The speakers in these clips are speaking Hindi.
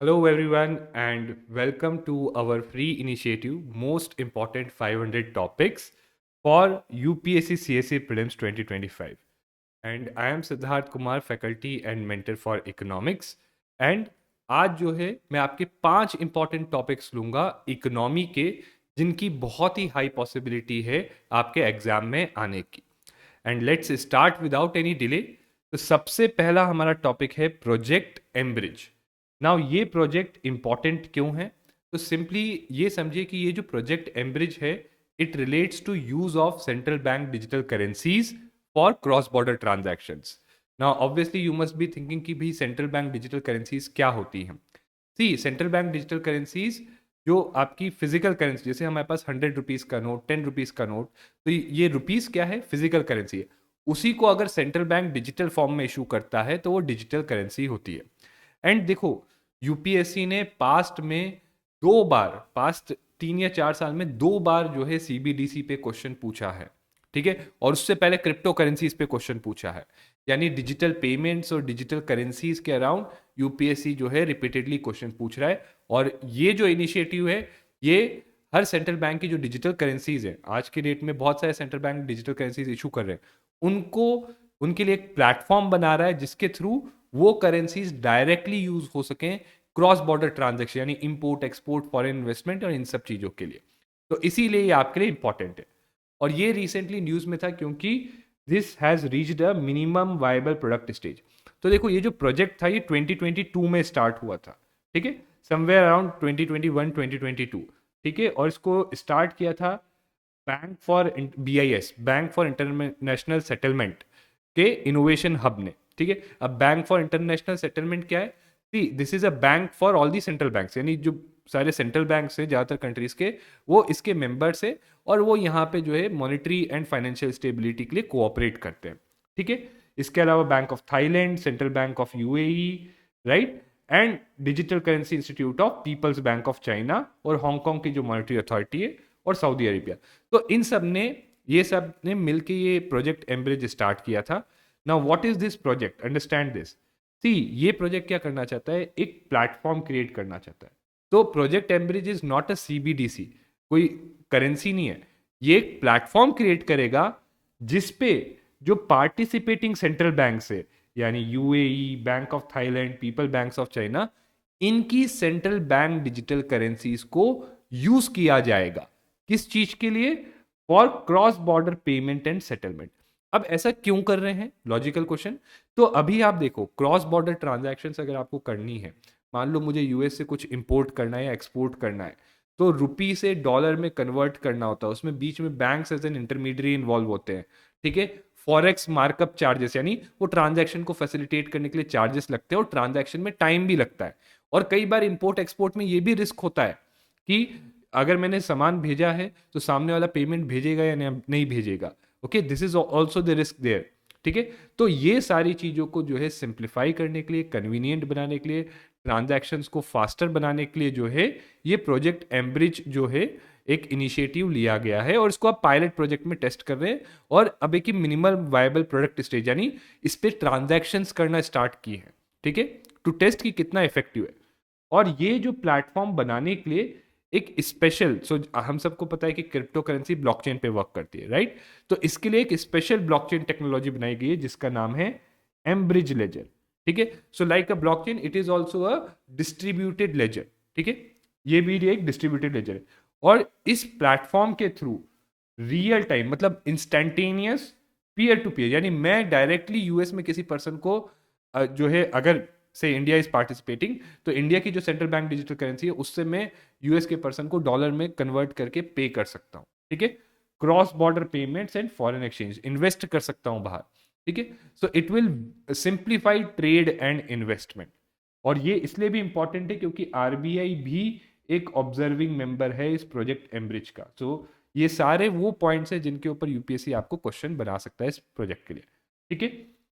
Hello, everyone, and welcome to our free initiative, Most Important 500 Topics for UPSC CSE Prelims 2025. And I am Siddharth Kumar, faculty and mentor for economics. And आज जो है मैं आपके 5 इंपॉर्टेंट टॉपिक्स लूंगा इकोनॉमी के, जिनकी बहुत ही हाई पॉसिबिलिटी है आपके एग्जाम में आने की। And let's start without any delay. तो सबसे पहला हमारा टॉपिक है प्रोजेक्ट एम्ब्रिज। नाउ ये प्रोजेक्ट इंपॉर्टेंट क्यों है? तो सिंपली ये समझिए कि ये जो प्रोजेक्ट एम्ब्रिज है, it relates to use of central bank digital currencies for cross border transactions. Now obviously you must be thinking कि भाई सेंट्रल बैंक डिजिटल करेंसीज क्या होती हैं। See central bank digital currencies जो आपकी फिजिकल करेंसी, जैसे हमारे पास 100 रुपीज का नोट, 10 रुपीज का नोट, तो ये रुपीज क्या है? फिजिकल करेंसी है। उसी को अगर सेंट्रल बैंक डिजिटल फॉर्म में इशू करता है तो वो डिजिटल करेंसी होती है। एंड देखो, यूपीएससी ने पास्ट में 2 बार, पास्ट 3 या 4 साल में 2 बार जो है सीबीडीसी पे क्वेश्चन पूछा है। ठीक है, और उससे पहले क्रिप्टो करेंसीज पे क्वेश्चन पूछा है। यानी डिजिटल पेमेंट्स और डिजिटल करेंसीज के अराउंड यूपीएससी जो है रिपीटेडली क्वेश्चन पूछ रहा है। और ये जो इनिशिएटिव है, ये हर सेंट्रल बैंक की जो डिजिटल करेंसीज है, आज के डेट में बहुत सारे central bank digital currencies issue कर रहे हैं, उनको उनके लिए एक प्लेटफॉर्म बना रहा है जिसके थ्रू वो करेंसीज डायरेक्टली यूज हो सकें क्रॉस बॉर्डर ट्रांजेक्शन, यानी इंपोर्ट एक्सपोर्ट, फॉरेन इन्वेस्टमेंट और इन सब चीजों के लिए। तो इसीलिए ये आपके लिए इंपॉर्टेंट है। और ये रिसेंटली न्यूज में था क्योंकि this has reached a minimum viable product stage. तो देखो, ये जो प्रोजेक्ट था ये 2022 में स्टार्ट हुआ था। ठीक है, समवेयर अराउंड 2021 2022। ठीक है, और इसको स्टार्ट किया था bank for BIS, bank for international settlement के इनोवेशन हब ने। ठीक है, अब बैंक फॉर इंटरनेशनल सेटलमेंट क्या है? This is a bank for all the central banks, यानी जो सारे सेंट्रल बैंक्स हैं ज़्यादातर कंट्रीज के, वो इसके मेंबर्स है और वो यहाँ पे जो है मॉनेटरी एंड फाइनेंशियल स्टेबिलिटी के लिए कोऑपरेट करते हैं। ठीक है, इसके अलावा bank of Thailand, central bank of UAE, right, and digital currency institute of people's bank of China और हांगकांग की जो मॉनेटरी अथॉरिटी है, और सऊदी अरेबिया। तो इन सब ने, ये सब ने मिलकर ये प्रोजेक्ट एम्ब्रिज स्टार्ट किया था। Now what is this project? Understand this. See, ये प्रोजेक्ट क्या करना चाहता है? एक प्लेटफॉर्म क्रिएट करना चाहता है। तो project mBridge is not a CBDC, कोई करेंसी नहीं है। ये एक प्लेटफॉर्म क्रिएट करेगा जिसपे जो पार्टिसिपेटिंग सेंट्रल बैंक है, यानी UAE, bank of Thailand, people banks of China, इनकी सेंट्रल बैंक डिजिटल करेंसीज को यूज किया जाएगा। किस चीज के लिए? For cross border payment and settlement. अब ऐसा क्यों कर रहे हैं? Logical question. तो अभी आप देखो, क्रॉस बॉर्डर ट्रांजैक्शन अगर आपको करनी है, मान लो मुझे यूएस से कुछ इंपोर्ट करना है या एक्सपोर्ट करना है, तो रुपी से डॉलर में कन्वर्ट करना होता है, उसमें बीच में banks as an intermediary involve होते हैं। ठीक है, फॉरेक्स मार्कअप चार्जेस, यानी वो ट्रांजैक्शन को फैसिलिटेट करने के लिए चार्जेस लगते हैं, और ट्रांजैक्शन में टाइम भी लगता है। और कई बार इंपोर्ट एक्सपोर्ट में ये भी रिस्क होता है कि अगर मैंने सामान भेजा है तो सामने वाला पेमेंट भेजेगा या नहीं भेजेगा। Okay, this is also the risk there. ठीक है, तो ये सारी चीज़ों को जो है सिंप्लीफाई करने के लिए, कन्वीनियंट बनाने के लिए, ट्रांजैक्शंस को फास्टर बनाने के लिए जो है ये प्रोजेक्ट एम्ब्रिज जो है एक इनिशिएटिव लिया गया है, और इसको आप पायलट प्रोजेक्ट में टेस्ट कर रहे हैं। और अब एक मिनिमल वायबल प्रोडक्ट स्टेज, यानी इस पे ट्रांजैक्शंस करना स्टार्ट की है। ठीक है, टू टेस्ट कि कितना इफेक्टिव है। और ये जो प्लेटफॉर्म बनाने के लिए एक स्पेशल, हम सबको पता है कि क्रिप्टो करेंसी ब्लॉकचेन पे वर्क करती है, राइट? तो इसके लिए एक स्पेशल ब्लॉकचेन टेक्नोलॉजी बनाई गई है जिसका नाम है एम्ब्रिज लेजर। ठीक है, so like a blockchain, it is also a distributed laser. ठीक है, ये भी एक डिस्ट्रीब्यूटेड लेजर है। और इस प्लेटफॉर्म के थ्रू रियल टाइम, मतलब इंस्टेंटेनियस, पीयर टू पीयर, यानी मैं डायरेक्टली यूएस में किसी पर्सन को जो है, अगर से इंडिया इज पार्टिसिपेटिंग, तो इंडिया की जो सेंट्रल बैंक डिजिटल करेंसी है उससे मैं यूएस के पर्सन को डॉलर में कन्वर्ट करके पे कर सकता हूँ। ठीक है, cross border payments and foreign exchange, invest कर सकता हूँ बाहर। ठीक है, so it will simplify trade and investment. और ये इसलिए भी इंपॉर्टेंट है क्योंकि आरबीआई भी एक ऑब्जर्विंग मेंबर है इस प्रोजेक्ट एम्ब्रिज का। सो ये सारे वो पॉइंट्स हैं जिनके ऊपर यूपीएससी आपको क्वेश्चन बना सकता है इस प्रोजेक्ट के लिए। ठीक है,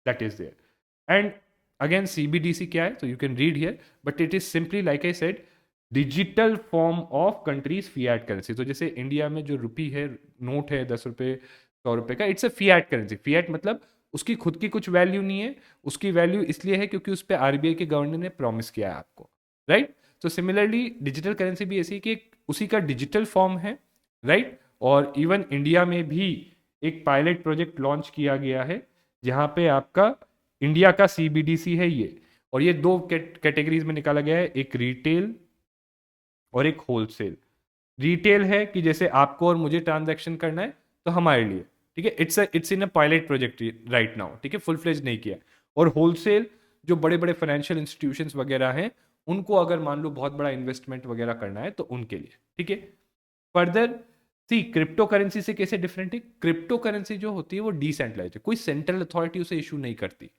that is there. And again CBDC क्या है? तो you can read here, but it is simply like I said, digital form of countries fiat currency. तो जैसे इंडिया में जो रुपी है, नोट है 10 रुपए, 100 रुपए का, it's a Fiat currency. Fiat मतलब उसकी खुद की कुछ वैल्यू नहीं है, उसकी वैल्यू इसलिए है क्योंकि उस पर आरबीआई के गवर्नर ने प्रॉमिस किया है आपको। राइट। तो सिमिलरली डिजिटल करेंसी भी ऐसी कि उसी का डिजिटल फॉर्म है, राइट। और इवन इंडिया में भी एक पायलट प्रोजेक्ट लॉन्च किया गया है जहाँ पे आपका इंडिया का सीबीडीसी है ये, और ये दो कैटेगरीज में निकाला गया है, एक रिटेल और एक होलसेल। रिटेल है कि जैसे आपको और मुझे ट्रांजैक्शन करना है तो हमारे लिए, ठीक है, it's in a pilot project right now, ठीक है, फुल फ्लेज नहीं किया। और होलसेल जो बड़े बड़े फाइनेंशियल इंस्टीट्यूशंस वगैरह हैं, उनको अगर मान लो बहुत बड़ा इन्वेस्टमेंट वगैरह करना है तो उनके लिए, ठीक है। फर्दर सी क्रिप्टो करेंसी से कैसे डिफरेंट है, क्रिप्टो करेंसी जो होती है वो डिसेंट्रलाइज है, कोई सेंट्रल अथॉरिटी उसे इशू नहीं करती,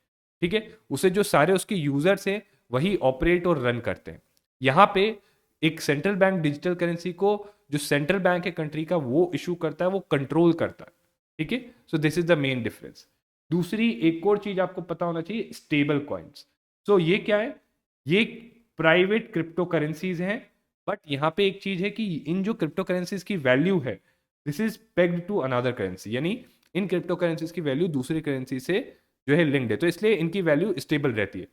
ठीक है। उसे जो सारे उसके यूजर्स हैं वही ऑपरेट और रन करते हैं। यहाँ पे एक सेंट्रल बैंक डिजिटल करेंसी को जो सेंट्रल बैंक है कंट्री का वो इशू करता है, वो कंट्रोल करता है, ठीक है। So this is the main difference. दूसरी एक और चीज आपको पता होना चाहिए, स्टेबल कॉइन्स। सो ये क्या है, ये प्राइवेट क्रिप्टो करेंसीज हैं, बट यहाँ पे एक चीज है कि इन जो क्रिप्टो करेंसीज की वैल्यू है, this is pegged to another currency, यानी इन क्रिप्टो करेंसीज की वैल्यू दूसरी करेंसी से जो है लिंक्ड है, तो इसलिए इनकी वैल्यू स्टेबल रहती है।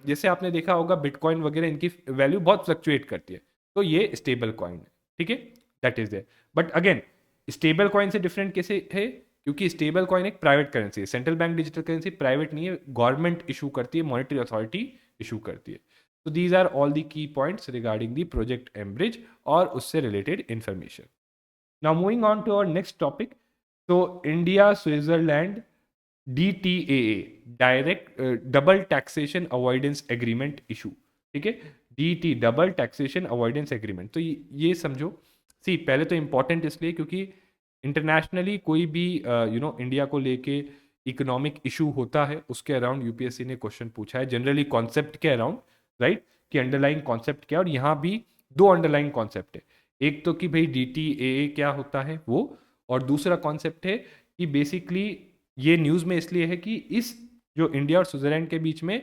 जैसे आपने देखा होगा बिटकॉइन वगैरह, इनकी वैल्यू बहुत फ्लक्चुएट करती है, तो ये स्टेबल कॉइन है, ठीक है, that is there. But again stable coin से डिफरेंट कैसे है, क्योंकि स्टेबल कॉइन एक प्राइवेट करेंसी है, central bank digital currency private नहीं है, गवर्नमेंट इशू करती है, मॉनेटरी अथॉरिटी इशू करती है। तो these are all the key points regarding the project mBridge और उससे related information. Now moving on to our next topic. तो India Switzerland DTAA, direct double taxation avoidance agreement issue, ठीक है, DT double taxation avoidance agreement. तो ये समझो, सी पहले तो इंपॉर्टेंट इसलिए क्योंकि इंटरनेशनली कोई भी इंडिया को लेके इकोनॉमिक इशू होता है उसके अराउंड यूपीएससी ने क्वेश्चन पूछा है, जनरली कॉन्सेप्ट के अराउंड, राइट, कि अंडरलाइन कॉन्सेप्ट क्या है। और यहाँ भी दो अंडरलाइन कॉन्सेप्ट है, एक तो कि भाई DTAA क्या होता है वो, और दूसरा कॉन्सेप्ट है कि बेसिकली ये न्यूज़ में इसलिए है कि इस जो इंडिया और स्विट्जरलैंड के बीच में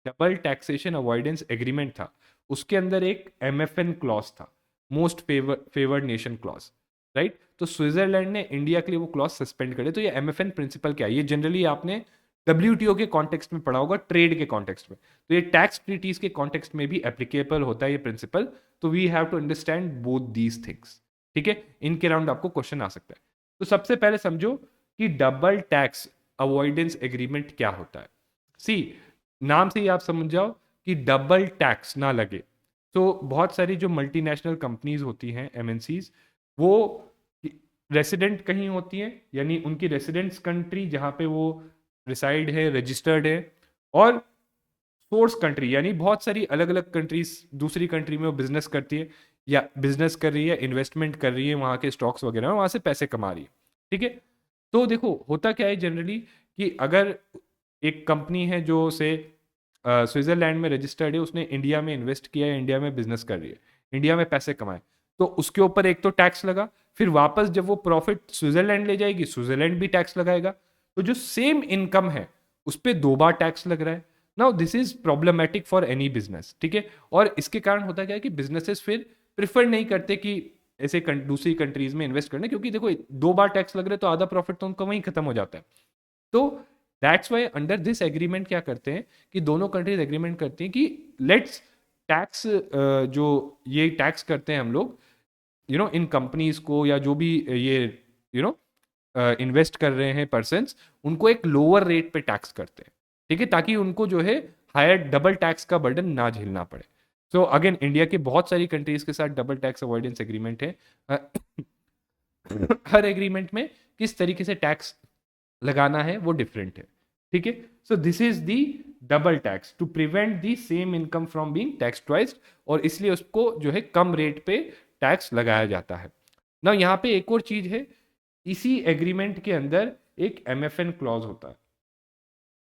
डबल टैक्सेशन अवॉइडेंस एग्रीमेंट था, उसके अंदर एक MFN क्लॉज था, most favoured nation clause, right. तो स्विट्जरलैंड ने इंडिया के लिए वो क्लॉज सस्पेंड करे। तो ये MFN प्रिंसिपल क्या है, ये जनरली आपने WTO के कॉन्टेक्स्ट में पढ़ा होगा, ट्रेड के कॉन्टेक्स्ट में, तो ये टैक्स ट्रीटीज के कॉन्टेक्स्ट में भी एप्लीकेबल होता है ये प्रिंसिपल। तो we have to understand both these things, ठीक है, इनके अराउंड आपको क्वेश्चन आ सकता है। तो सबसे पहले समझो कि डबल टैक्स अवॉइडेंस एग्रीमेंट क्या होता है। सी नाम से ही आप समझ जाओ कि डबल टैक्स ना लगे। तो बहुत सारी जो मल्टीनेशनल कंपनीज होती हैं, MNCs, वो रेसिडेंट कहीं होती हैं, यानी उनकी रेसिडेंट्स कंट्री जहाँ पे वो रिसाइड है, रजिस्टर्ड है, और सोर्स कंट्री यानी बहुत सारी अलग अलग कंट्रीज, दूसरी कंट्री में वो बिजनेस करती है, या बिजनेस कर रही है, इन्वेस्टमेंट कर रही है वहाँ के स्टॉक्स वगैरह में, वहाँ से पैसे कमा रही है, ठीक है। तो देखो होता क्या है जनरली कि अगर एक कंपनी है जो से स्विट्जरलैंड में रजिस्टर्ड है, उसने इंडिया में इन्वेस्ट किया है, इंडिया में बिजनेस कर रही है, इंडिया में पैसे कमाए, तो उसके ऊपर एक तो टैक्स लगा, फिर वापस जब वो प्रॉफिट स्विट्जरलैंड ले जाएगी, स्विट्जरलैंड भी टैक्स लगाएगा, तो जो सेम इनकम है उस पर दो बार टैक्स लग रहा है। Now this is problematic for any business, ठीक है। और इसके कारण होता क्या है कि बिजनेसेस फिर प्रिफर नहीं करते कि ऐसे दूसरी कंट्रीज में इन्वेस्ट करना, क्योंकि देखो दो बार टैक्स लग रहे तो आधा प्रॉफिट तो उनका वहीं खत्म हो जाता है। तो that's why under this agreement क्या करते हैं कि दोनों कंट्रीज एग्रीमेंट करती हैं कि लेट्स टैक्स, जो ये टैक्स करते हैं हम लोग इन कंपनीज को, या जो भी ये यू नो इन्वेस्ट कर रहे हैं पर्सन्स, उनको एक लोअर रेट पे टैक्स करते हैं, ठीक है, ताकि उनको जो है हायर डबल टैक्स का बर्डन ना झेलना पड़े। सो अगेन इंडिया के बहुत सारी कंट्रीज के साथ डबल टैक्स अवॉइडेंस एग्रीमेंट है। हर एग्रीमेंट में किस तरीके से टैक्स लगाना है वो डिफरेंट है, ठीक है। So this is the double tax to prevent the same income from being taxed twice, और इसलिए उसको जो है कम रेट पे टैक्स लगाया जाता है ना। यहाँ पे एक और चीज है, इसी एग्रीमेंट के अंदर एक MFN क्लॉज होता है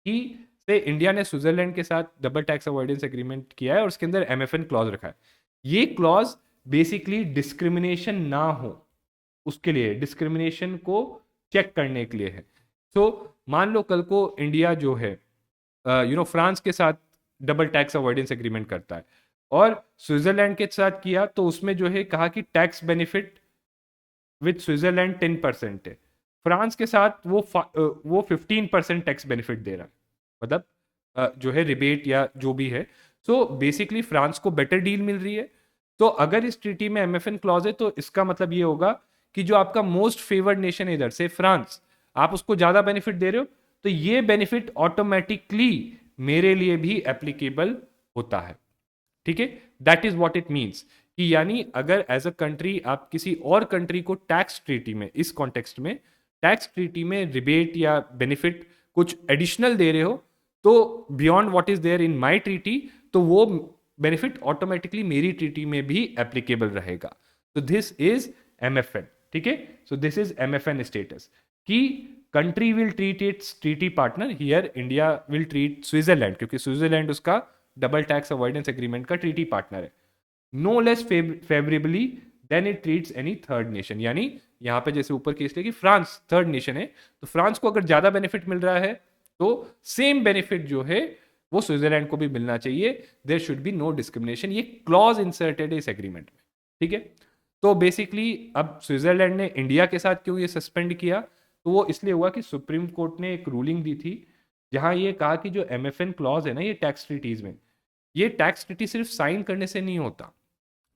कि से इंडिया ने स्विट्जरलैंड के साथ डबल टैक्स अवॉइडेंस एग्रीमेंट किया है और उसके अंदर MFN क्लॉज रखा है। ये क्लॉज बेसिकली डिस्क्रिमिनेशन ना हो उसके लिए, डिस्क्रिमिनेशन को चेक करने के लिए है। तो मान लो कल को इंडिया जो है फ्रांस के साथ डबल टैक्स अवॉइडेंस एग्रीमेंट करता है और स्विट्जरलैंड के साथ किया, तो उसमें जो है कहा कि टैक्स बेनिफिट विद स्विट्जरलैंड 10% है, फ्रांस के साथ वो 15% टैक्स बेनिफिट दे रहा है, मतलब जो है रिबेट या जो भी है। सो बेसिकली फ्रांस को बेटर डील मिल रही है। तो अगर इस ट्रीटी में एमएफएन क्लॉज है तो इसका मतलब ये होगा कि जो आपका मोस्ट फेवर्ड नेशन है इधर से फ्रांस, आप उसको ज्यादा बेनिफिट दे रहे हो, तो ये बेनिफिट ऑटोमेटिकली मेरे लिए भी एप्लीकेबल होता है। ठीक है, that is what it means कि यानी अगर एज अ कंट्री आप किसी और कंट्री को टैक्स ट्रीटी में, इस कॉन्टेक्स्ट में टैक्स ट्रीटी में रिबेट या बेनिफिट कुछ एडिशनल दे रहे हो, तो beyond what is there in my treaty, तो वो बेनिफिट ऑटोमेटिकली मेरी ट्रीटी में भी एप्लीकेबल रहेगा। तो दिस इज एमएफएन। ठीक है, so this is MFN status कि country will treat its treaty partner, here India will treat Switzerland, क्योंकि स्विट्जरलैंड उसका डबल टैक्स अवॉइडेंस एग्रीमेंट का ट्रीटी पार्टनर है, no less favourably than it treats any third nation. यानी यहां पे जैसे ऊपर केस लेगी फ्रांस थर्ड नेशन है, तो फ्रांस को अगर ज्यादा बेनिफिट मिल रहा है तो सेम बेनिफिट जो है वो स्विट्जरलैंड को भी मिलना चाहिए। There should be no discrimination, ये क्लॉज इंसर्टेड है इस एग्रीमेंट में। ठीक है, तो बेसिकली अब स्विट्जरलैंड ने इंडिया के साथ क्यों ये सस्पेंड किया, तो वो इसलिए हुआ कि सुप्रीम कोर्ट ने एक रूलिंग दी थी जहां ये कहा कि जो एमएफएन क्लॉज है ना ये टैक्स ट्रीटीज में, ये टैक्स ट्रीटी सिर्फ साइन करने से नहीं होता।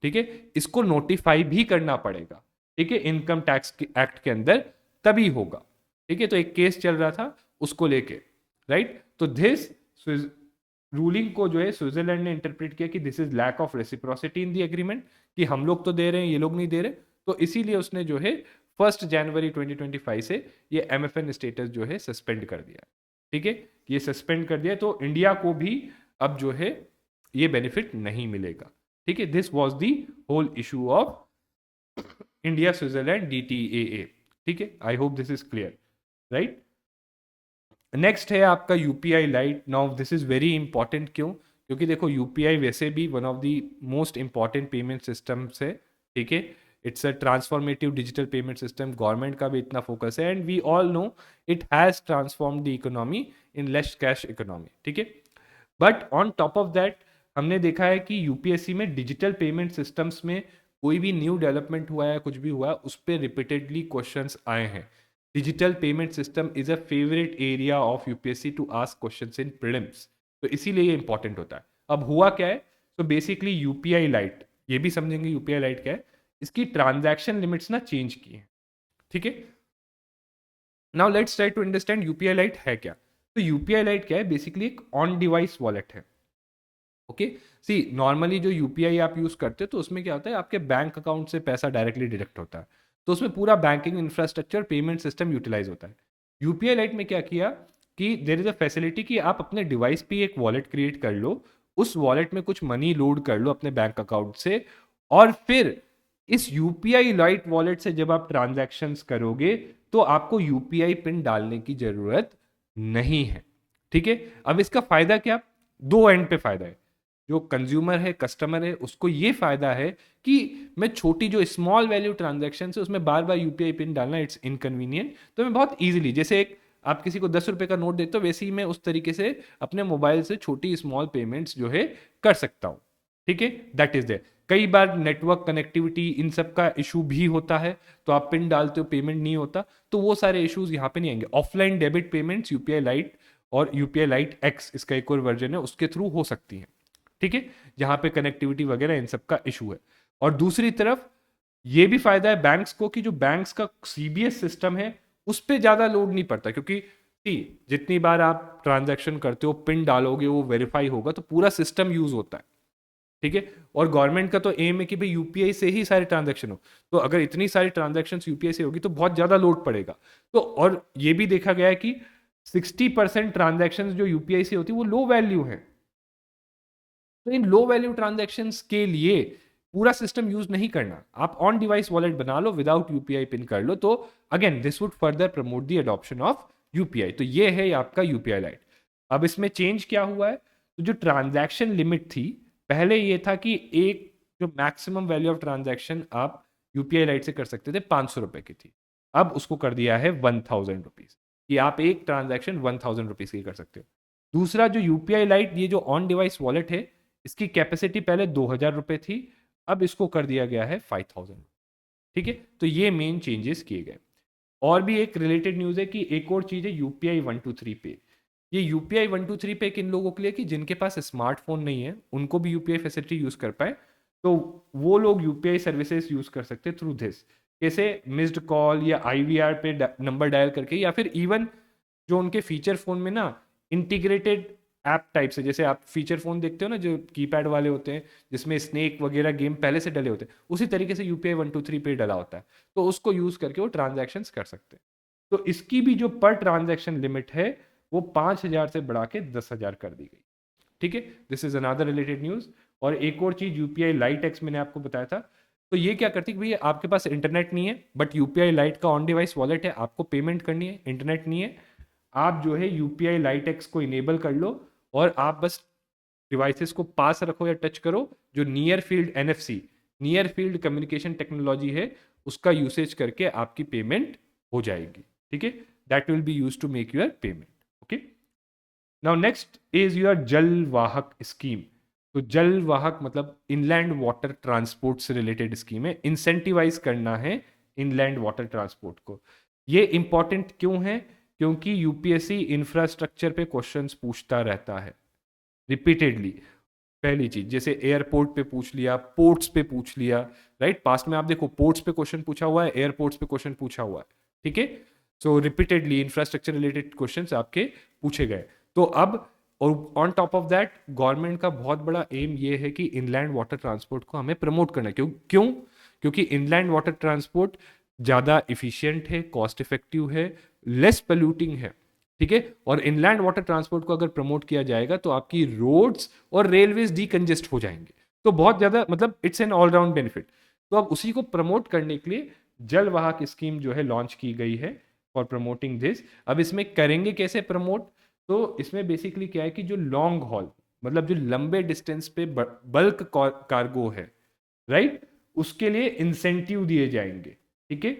ठीक है, इसको नोटिफाई भी करना पड़ेगा। ठीक है, इनकम टैक्स एक्ट के अंदर तभी होगा। ठीक है, तो एक केस चल रहा था उसको लेके, राइट। तो दिस रूलिंग को जो है स्विट्जरलैंड ने इंटरप्रेट किया कि this is lack of reciprocity in the agreement, कि हम लोग तो दे रहे हैं ये लोग नहीं दे रहे, तो इसीलिए उसने जो है 1 जनवरी 2025 से ये एमएफएन स्टेटस जो है सस्पेंड कर दिया। ठीक है, ये सस्पेंड कर दिया, तो इंडिया को भी अब जो है ये बेनिफिट नहीं मिलेगा। ठीक है, this was the whole issue of India Switzerland DTAA. ठीक है, I hope this is clear, right. Next है आपका UPI lite. Now this is very important, क्यों? क्योंकि देखो यूपीआई वैसे भी one of the most important payment systems है। ठीक है, it's a transformative digital payment system, government का भी इतना फोकस है, and we all know it has transform the economy in less cash economy. ठीक है, but on top of that हमने देखा है कि यूपीएससी में डिजिटल पेमेंट सिस्टम्स में कोई भी न्यू डेवलपमेंट हुआ है, कुछ भी हुआ है, उस पर रिपीटेडली क्वेश्चंस आए हैं। Digital payment system is a favourite area of UPSC to ask questions in prelims, तो इसीलिए ये इंपॉर्टेंट होता है। अब हुआ क्या है, तो बेसिकली यूपीआई लाइट, ये भी समझेंगे यूपीआई लाइट क्या है, इसकी ट्रांजैक्शन लिमिट्स ना चेंज की है। ठीक है, now let's try to understand UPI lite है क्या। तो यूपीआई लाइट क्या है, बेसिकली एक ऑन डिवाइस वॉलेट है। ओके, सी नॉर्मली जो यूपीआई आप यूज करते हो तो उसमें क्या होता है, आपके बैंक अकाउंट से पैसा डायरेक्टली डिडक्ट होता है, तो उसमें पूरा banking infrastructure payment system utilize होता है। यूपीआई लाइट में क्या किया कि देर इज अ फैसिलिटी कि आप अपने डिवाइस पे एक वॉलेट क्रिएट कर लो, उस वॉलेट में कुछ मनी लोड कर लो अपने बैंक अकाउंट से, और फिर इस यूपीआई लाइट वॉलेट से जब आप ट्रांजैक्शंस करोगे तो आपको यूपीआई पिन डालने की जरूरत नहीं है। ठीक है, अब इसका फायदा क्या, दो एंड पे फायदा है। जो कंज्यूमर है, कस्टमर है, उसको ये फायदा है कि मैं छोटी जो स्मॉल वैल्यू ट्रांजैक्शन है उसमें बार बार यूपीआई पिन डालना इट्स इनकन्वीनियंट, तो मैं बहुत इजीली, जैसे एक आप किसी को 10 रुपए का नोट देते हो वैसे ही मैं उस तरीके से अपने मोबाइल से छोटी स्मॉल पेमेंट्स जो है कर सकता हूँ। ठीक है, दैट इज देयर। कई बार नेटवर्क कनेक्टिविटी इन सब का इशू भी होता है, तो आप पिन डालते हो पेमेंट नहीं होता, तो वो सारे इश्यूज यहाँ पे नहीं आएंगे। Offline debit payments UPI light और यूपीआई लाइट एक्स, इसका एक और वर्जन है, उसके थ्रू हो सकती है। ठीक है, जहां पे कनेक्टिविटी वगैरह इन सब का इशू है। और दूसरी तरफ ये भी फायदा है बैंक्स को कि जो बैंक्स का सीबीएस सिस्टम है उस पर ज्यादा लोड नहीं पड़ता, क्योंकि जितनी बार आप ट्रांजैक्शन करते हो पिन डालोगे वो वेरीफाई होगा, तो पूरा सिस्टम यूज होता है। ठीक है, और गवर्नमेंट का तो एम है कि भाई यूपीआई से ही सारे ट्रांजैक्शन हो, तो अगर इतनी सारी ट्रांजैक्शन यूपीआई से होगी तो बहुत ज्यादा लोड पड़ेगा। तो और ये भी देखा गया है कि 60% ट्रांजैक्शन जो यूपीआई से होती है वो लो वैल्यू है, तो इन लो वैल्यू ट्रांजैक्शंस के लिए पूरा सिस्टम यूज नहीं करना, आप ऑन डिवाइस वॉलेट बना लो, विदाउट यूपीआई पिन कर लो, तो again this would further promote the adoption of UPI. तो ये है आपका यूपीआई लाइट। अब इसमें चेंज क्या हुआ है, तो जो ट्रांजैक्शन लिमिट थी पहले ये था कि एक जो मैक्सिमम वैल्यू ऑफ ट्रांजैक्शन आप यूपीआई लाइट से कर सकते थे 500 रुपए की थी, अब उसको कर दिया है 1000 रुपीज, कि आप एक ट्रांजैक्शन 1000 रुपीज की कर सकते हो। दूसरा जो यूपीआई लाइट, ये जो ऑन डिवाइस वॉलेट है, इसकी कैपेसिटी पहले 2000 रुपए थी, अब इसको कर दिया गया है 5000। ठीक है, तो ये मेन चेंजेस किए गए। और भी एक रिलेटेड न्यूज है कि एक और चीज है यूपीआई 123 पे। ये यूपीआई 123 पे किन लोगों के लिए कि जिनके पास स्मार्टफोन नहीं है उनको भी यूपीआई फैसिलिटी यूज कर पाए, तो वो लोग यूपीआई सर्विसेज यूज कर सकते थ्रू दिस। कैसे? मिस्ड कॉल या आईवीआर पे नंबर डायल करके, या फिर इवन जो उनके फीचर फोन में ना इंटीग्रेटेड ऐप टाइप से, जैसे आप फीचर फोन देखते हो ना जो कीपैड वाले होते हैं जिसमें स्नेक वगैरह गेम पहले से डले होते हैं, उसी तरीके से यूपीआई 123 पे डला होता है, तो उसको यूज करके वो ट्रांजेक्शन कर सकते हैं। तो इसकी भी जो पर ट्रांजेक्शन लिमिट है वो 5,000 से बढ़ा के 10,000 कर दी गई। ठीक है, this is another related news. और एक और चीज, यूपीआई लाइट एक्स मैंने आपको बताया था, तो ये क्या करती है भैया, आपके पास इंटरनेट नहीं है बट यूपीआई लाइट का ऑन डिवाइस वॉलेट है, आपको पेमेंट करनी है, इंटरनेट नहीं है, आप जो है यूपीआई लाइट एक्स को इनेबल कर लो और आप बस डिवाइसेस को पास रखो या टच करो, जो near field NFC, near field communication technology है, उसका यूसेज करके आपकी पेमेंट हो जाएगी। ठीक है, that will be use to make your payment. Okay, now next is your Jal Vahak scheme. तो जल वाहक मतलब इनलैंड वाटर ट्रांसपोर्ट से रिलेटेड स्कीम है, इंसेंटिवाइज करना है इनलैंड वाटर ट्रांसपोर्ट को। ये इंपॉर्टेंट क्यों है? क्योंकि यूपीएससी इंफ्रास्ट्रक्चर पे क्वेश्चंस पूछता रहता है रिपीटेडली। पहली चीज, जैसे एयरपोर्ट पे पूछ लिया, पोर्ट्स पे पूछ लिया, राइट? पास्ट में आप देखो पोर्ट्स पे क्वेश्चन पूछा हुआ है, एयरपोर्ट्स पे क्वेश्चन पूछा हुआ है। ठीक है, सो रिपीटेडली इंफ्रास्ट्रक्चर रिलेटेड क्वेश्चंस आपके पूछे गए। तो अब और on top of that government का बहुत बड़ा एम ये है कि इनलैंड वाटर ट्रांसपोर्ट को हमें प्रमोट करना है। क्यों? क्योंकि इनलैंड वाटर ट्रांसपोर्ट ज़्यादा इफिशियंट है, कॉस्ट इफेक्टिव है, लेस पोल्यूटिंग है। ठीक है, और इनलैंड वाटर ट्रांसपोर्ट को अगर प्रमोट किया जाएगा तो आपकी रोड्स और रेलवेज डीकंजेस्ट हो जाएंगे, तो बहुत ज़्यादा मतलब इट्स एन ऑलराउंड बेनिफिट। तो अब उसी को प्रमोट करने के लिए जल वाहक स्कीम जो है लॉन्च की गई है फॉर प्रमोटिंग दिस। अब इसमें करेंगे कैसे प्रमोट? तो इसमें बेसिकली क्या है कि जो लॉन्ग हॉल मतलब जो लंबे डिस्टेंस पे बल्क कार्गो है, राइट, उसके लिए इंसेंटिव दिए जाएंगे। ठीक है,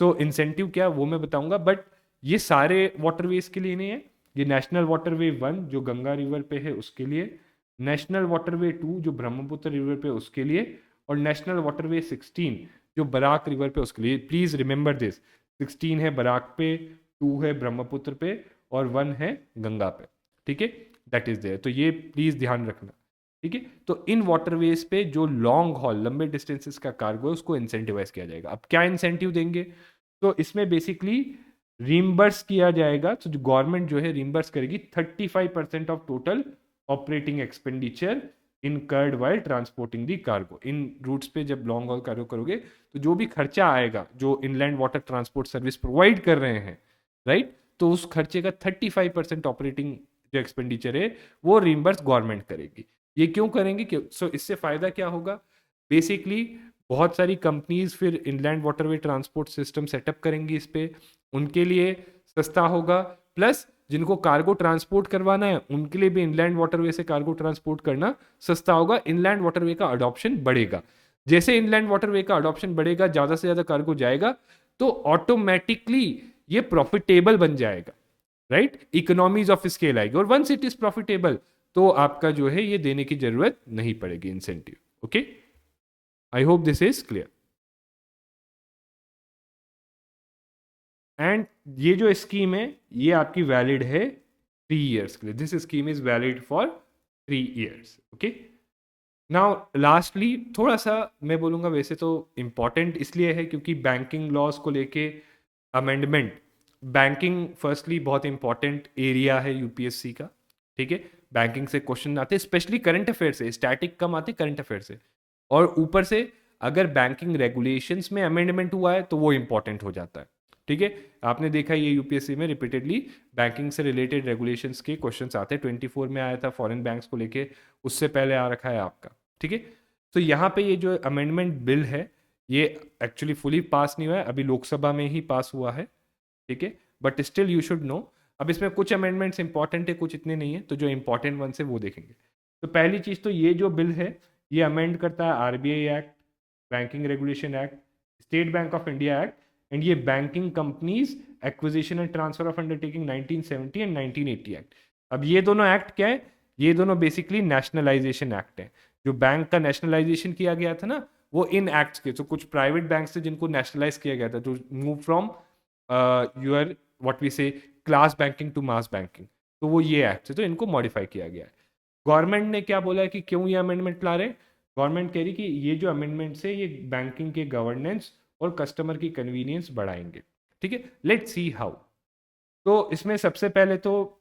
तो इंसेंटिव क्या वो मैं बताऊंगा, बट ये सारे वाटरवेज के लिए नहीं है। ये नेशनल वाटरवे 1 जो गंगा रिवर पे है उसके लिए, नेशनल वाटरवे 2 जो ब्रह्मपुत्र रिवर पे उसके लिए, और नेशनल वाटरवे 16 जो बराक रिवर पे उसके लिए। प्लीज रिमेंबर दिस, 16 है बराक पे, 2 है ब्रह्मपुत्र पे, और 1 है गंगा पे। ठीक है, दैट इज देयर, तो ये प्लीज ध्यान रखना। ठीक है, तो इन वाटरवेज पे जो लॉन्ग हॉल लंबे डिस्टेंसेस का कार्गो है उसको इंसेंटिवाइज किया जाएगा। अब क्या इंसेंटिव देंगे? तो इसमें बेसिकली रीम्बर्स किया जाएगा, तो जो गवर्नमेंट जो है रीम्बर्स करेगी 35% of total operating expenditure incurred while transporting the cargo. इन रूट्स पे जब लॉन्ग हॉल कार्गो करोगे तो जो भी खर्चा आएगा जो inland water transport service provide कर रहे हैं, राइट, तो उस खर्चे का 35% ऑपरेटिंग जो एक्सपेंडिचर है वो रीम्बर्स गवर्नमेंट करेगी। ये क्यों करेंगे? सो इससे फायदा क्या होगा? बेसिकली बहुत सारी कंपनीज फिर inland waterway transport system setup करेंगी इस पे, उनके लिए सस्ता होगा, प्लस जिनको कार्गो ट्रांसपोर्ट करवाना है उनके लिए भी इनलैंड वाटरवे से कार्गो ट्रांसपोर्ट करना सस्ता होगा। इनलैंड वाटरवे का अडॉप्शन बढ़ेगा। जैसे इनलैंड वाटरवे का अडॉप्शन बढ़ेगा, ज्यादा से ज्यादा कार्गो जाएगा, तो ऑटोमेटिकली ये प्रॉफिटेबल बन जाएगा, राइट? इकोनॉमीज ऑफ स्केल आएगी, और वंस इट इज प्रॉफिटेबल तो आपका जो है ये देने की जरूरत नहीं पड़ेगी incentive. Okay, I hope this is clear. And ये जो स्कीम है ये आपकी वैलिड है 3 years के लिए। This scheme is valid for 3 years। Okay, now lastly थोड़ा सा मैं बोलूँगा, वैसे तो इम्पॉर्टेंट इसलिए है क्योंकि बैंकिंग लॉज को लेके अमेंडमेंट, बैंकिंग फर्स्टली बहुत इंपॉर्टेंट एरिया है यूपीएससी का। ठीक है, बैंकिंग से क्वेश्चन आते हैं, स्पेशली करंट अफेयर से, स्टैटिक कम आते करंट अफेयर से, और ऊपर से अगर बैंकिंग रेगुलेशंस में अमेंडमेंट हुआ है तो वो इंपॉर्टेंट हो जाता है। ठीक है, आपने देखा ये यूपीएससी में रिपीटेडली बैंकिंग से रिलेटेड रेगुलेशंस के क्वेश्चंस आते हैं। 24 में आया था फॉरेन बैंक्स को लेके, उससे पहले आ रखा है आपका। ठीक है, तो यहाँ पे ये जो अमेंडमेंट बिल है ये एक्चुअली फुली पास नहीं हुआ है, अभी लोकसभा में ही पास हुआ है। ठीक है, but still you should know. अब इसमें कुछ अमेंडमेंट्स इंपॉर्टेंट है, कुछ इतने नहीं है, तो जो इंपॉर्टेंट वन है वो देखेंगे। तो पहली चीज तो ये जो बिल है ये अमेंड करता है RBI act, banking regulation act, state bank of India act, and ये banking companies acquisition and transfer of undertaking 1970 and 1980 act. अब ये दोनों एक्ट क्या है? ये दोनों बेसिकली नेशनलाइजेशन एक्ट है। जो बैंक का नेशनलाइजेशन किया गया था ना, वो इन एक्ट्स के, तो कुछ प्राइवेट बैंक से जिनको नेशनलाइज किया गया था, to move from your what we say class banking to mass banking, तो वो ये एक्ट है, तो इनको मॉडिफाई किया गया है। गवर्नमेंट ने क्या बोला है कि क्यों ये अमेंडमेंट ला रहे हैं? गवर्नमेंट कह रही कि ये जो अमेंडमेंट से ये बैंकिंग के गवर्नेंस और कस्टमर की कन्वीनियंस बढ़ाएंगे। ठीक है, लेट्स सी हाउ। तो इसमें सबसे पहले तो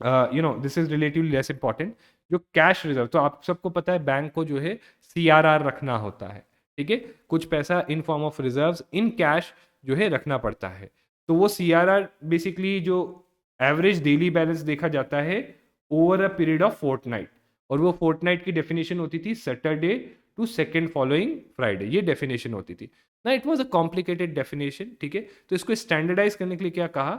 this is relatively less important, जो कैश रिजर्व, तो आप सबको पता है बैंक को जो है सीआरआर रखना होता है। ठीक है, कुछ पैसा in form of reserves in cash जो है रखना पड़ता है। तो वो सीआरआर बेसिकली जो एवरेज डेली बैलेंस देखा जाता है over a period of fortnight, और वो फोर्टनाइट की डेफिनेशन होती थी Saturday to second following Friday, ये डेफिनेशन होती थी ना। It was a complicated definition. ठीक है, तो इसको स्टैंडर्डाइज करने के लिए क्या कहा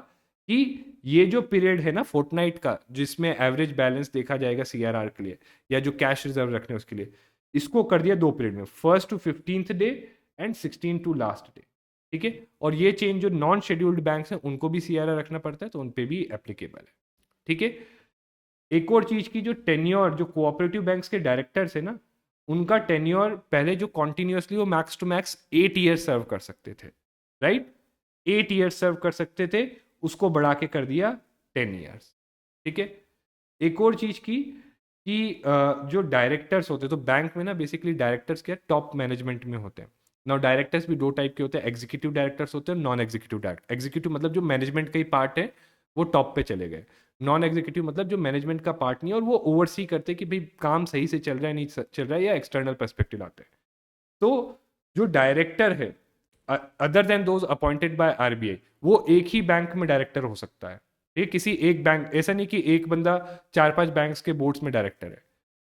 कि ये जो पीरियड है ना फोर्टनाइट का, जिसमें एवरेज बैलेंस देखा जाएगा सीआरआर के लिए या जो कैश रिजर्व रखने उसके लिए, इसको कर दिया दो पीरियड में, first to 15th day and 16 to last day. ठीक है, और ये चेंज जो नॉन शेड्यूल्ड बैंक हैं उनको भी सीआरआर रखना पड़ता है, तो उन पे भी एप्लीकेबल है। ठीक है, एक और चीज की, जो टेन्योर जो कोऑपरेटिव बैंक्स के डायरेक्टर्स है ना, उनका टेन्योर पहले जो कॉन्टिन्यूसली वो मैक्स टू मैक्स 8 ईयर सर्व कर सकते थे, राइट? 8 ईयर सर्व कर सकते थे, उसको बढ़ा के कर दिया 10 ईयर्स। ठीक है, एक और चीज की कि जो डायरेक्टर्स होते हैं, तो बैंक में ना बेसिकली डायरेक्टर्स क्या टॉप मैनेजमेंट में होते हैं ना। डायरेक्टर्स भी दो टाइप के होते हैं, एग्जीक्यूटिव डायरेक्टर्स होते हैं, नॉन एग्जीक्यूटिव डायरेक्टर। एग्जीक्यूटिव मतलब जो मैनेजमेंट का ही पार्ट है, वो टॉप पे चले गए। नॉन एग्जीक्यूटिव मतलब जो मैनेजमेंट का पार्ट नहीं है और वो ओवरसी करते हैं कि भाई काम सही से चल रहा है नहीं चल रहा है, या एक्सटर्नल पर्सपेक्टिव आते हैं। तो जो डायरेक्टर है other than those appointed by RBI, वो एक ही बैंक में डायरेक्टर हो सकता है। ये किसी एक बैंक, ऐसा नहीं कि एक बंदा 4-5 बैंक्स के बोर्ड्स में डायरेक्टर है।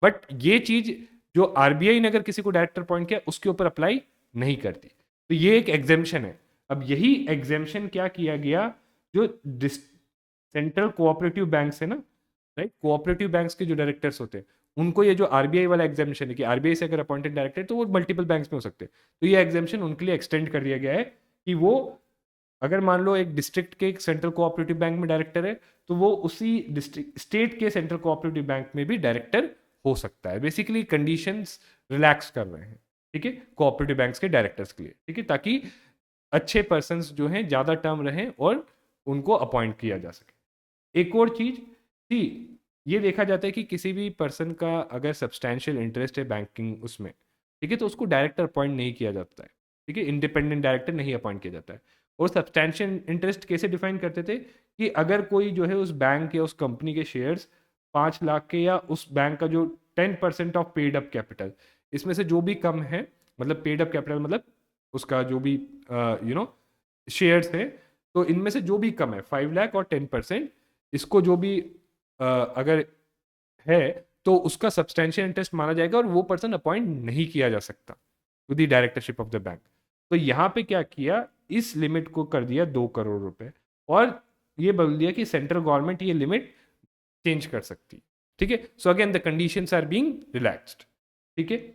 बट ये चीज जो आरबीआई ने अगर किसी को डायरेक्टर अपॉइंट किया उसके ऊपर अप्लाई नहीं करती, तो ये एक एग्जेम्पशन है। अब यही एग्जेम्पशन क्या किया गया, जो सेंट्रल कोऑपरेटिव बैंक्स है ना, राइट, कोऑपरेटिव बैंक्स के जो डायरेक्टर्स होते हैं, उनको ये जो आरबीआई वाला एग्जामिशन है कि आरबीआई से अगर अपॉइंटेड डायरेक्टर है तो वो मल्टीपल बैंक्स में हो सकते हैं, तो ये एग्जामिशन उनके लिए एक्सटेंड कर दिया गया है कि वो अगर मान लो एक डिस्ट्रिक्ट के एक सेंट्रल कोऑपरेटिव बैंक में डायरेक्टर है, तो वो उसी डिस्ट्रिक्ट स्टेट के सेंट्रल कोऑपरेटिव बैंक में भी डायरेक्टर हो सकता है। बेसिकली कंडीशंस रिलैक्स कर रहे हैं, ठीक है, कोऑपरेटिव बैंक्स के डायरेक्टर्स के लिए। ठीक है, ताकि अच्छे पर्सन जो हैं ज्यादा टर्म रहें और उनको अपॉइंट किया जा सके। एक और चीज थी, ये देखा जाता है कि किसी भी पर्सन का अगर सब्सटैंशियल इंटरेस्ट है बैंकिंग उसमें, ठीक है, तो उसको डायरेक्टर अपॉइंट नहीं किया जाता है। ठीक है, इंडिपेंडेंट डायरेक्टर नहीं अपॉइंट किया जाता है। और सब्सटैंशियल इंटरेस्ट कैसे डिफाइन करते थे कि अगर कोई जो है उस बैंक या उस कंपनी के शेयर्स 5 लाख के, या उस बैंक का जो 10% ऑफ पेड अप कैपिटल, इसमें से जो भी कम है, मतलब पेड अप कैपिटल मतलब उसका जो भी शेयर्स है, तो इनमें से जो भी कम है 5 लाख और 10%, इसको जो भी अगर है तो उसका सब्सटेंशियल इंटरेस्ट माना जाएगा और वो पर्सन अपॉइंट नहीं किया जा सकता to the directorship of the bank. तो यहाँ पे क्या किया, इस लिमिट को कर दिया 2 करोड़ रुपए, और ये बोल दिया कि सेंट्रल गवर्नमेंट ये लिमिट चेंज कर सकती। ठीक है, so again the conditions are being relaxed. ठीक है,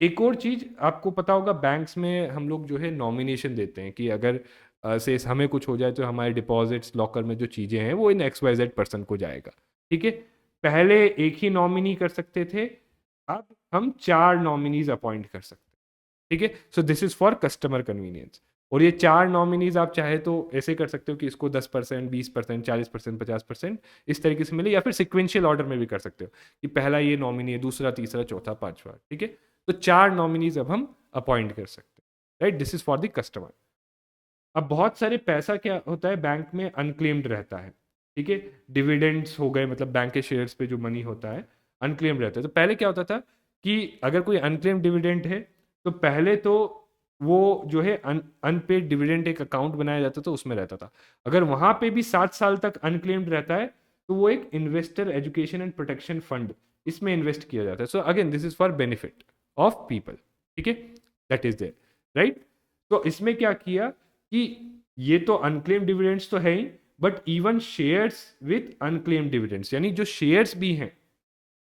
एक और चीज आपको पता होगा, बैंक्स में हम लोग जो है नॉमिनेशन देते हैं कि अगर से हमें कुछ हो जाए तो हमारे डिपॉजिट्स लॉकर में जो चीजें हैं वो इन XYZ पर्सन को जाएगा। ठीक है, पहले एक ही नॉमिनी कर सकते थे, अब हम 4 नॉमिनीज अपॉइंट कर सकते हैं। ठीक है, so this is for customer convenience. और ये 4 नॉमिनीज आप चाहे तो ऐसे कर सकते हो कि इसको 10%, 20%, 40%, 50% इस तरीके से मिले, या फिर सिक्वेंशियल ऑर्डर में भी कर सकते हो कि पहला ये नॉमिनी है, दूसरा, तीसरा, चौथा, पांचवा। ठीक है, तो 4 नॉमिनीज अब हम अपॉइंट कर सकते हैं, right? This is for the customer. अब बहुत सारे पैसा क्या होता है बैंक में अनक्लेम्ड रहता है। ठीक है, डिविडेंड्स हो गए, मतलब बैंक के शेयर्स पे जो मनी होता है अनक्लेम्ड रहता है। तो पहले क्या होता था कि अगर कोई अनक्लेम्ड डिविडेंड है तो पहले तो वो जो है अनपेड डिविडेंड एक अकाउंट बनाया जाता था, उसमें रहता था। अगर वहां पे भी 7 साल तक अनक्लेम्ड रहता है तो वो एक investor education and protection fund, इसमें इन्वेस्ट किया जाता है। So again this is for benefit of people. ठीक है, दैट इज देयर, राइट? तो इसमें क्या किया कि ये तो अनक्लेम डिविडेंड्स तो है ही, but even shares with unclaim dividends, यानी जो शेयर्स भी हैं,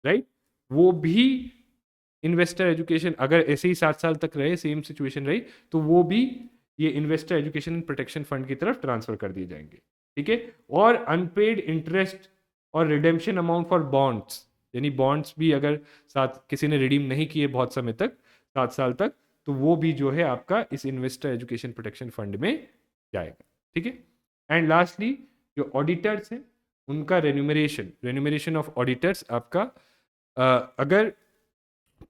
राइट, वो भी इन्वेस्टर एजुकेशन, अगर ऐसे ही 7 साल तक रहे, सेम सिचुएशन रही, तो वो भी ये investor education and protection fund की तरफ ट्रांसफर कर दिए जाएंगे। ठीक है, और अनपेड इंटरेस्ट और रिडेम्पशन अमाउंट फॉर बॉन्ड्स, यानी बॉन्ड्स भी अगर साथ किसी ने रिडीम नहीं किए बहुत समय तक, 7 साल तक, तो वो भी जो है आपका इस इन्वेस्टर एजुकेशन प्रोटेक्शन फंड में जाएगा। ठीक है, एंड लास्टली जो ऑडिटर्स हैं, उनका रेन्यूमरेशन ऑफ ऑडिटर्स आपका अगर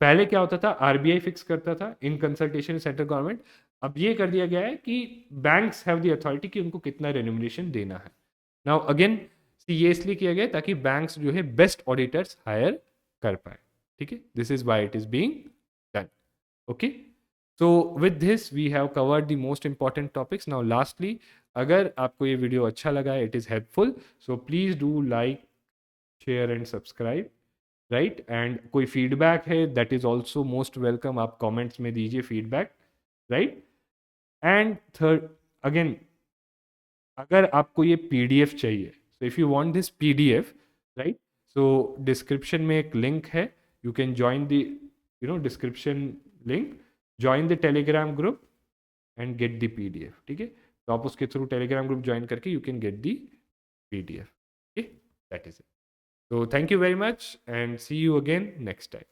पहले क्या होता था, आरबीआई फिक्स करता था इन कंसल्टेशन सेंट्रल गवर्नमेंट, अब ये कर दिया गया है कि बैंक्स हैव द अथॉरिटी कि उनको कितना रेन्यूमरेशन देना है। नाउ अगेन ये इसलिए किया गया ताकि बैंक्स जो है बेस्ट ऑडिटर्स हायर कर पाए, ठीक है, this is why it is being done. Okay, so with this we have covered the most important topics. Now lastly, अगर आपको ये वीडियो अच्छा लगा है, it is helpful, so please do like, share and subscribe, right? And कोई feedback है that is also most welcome, आप comments में दीजिए feedback, right? And third, again, अगर आपको ये पीडीएफ चाहिए, so if you want this pdf, right, so description में एक link है, you can join the description link, join the telegram group and get the pdf, ठीक है, तो आप उसके थ्रू टेलीग्राम ग्रुप ज्वाइन करके you can get the PDF, okay, that is it. So thank you very much and see you again next time.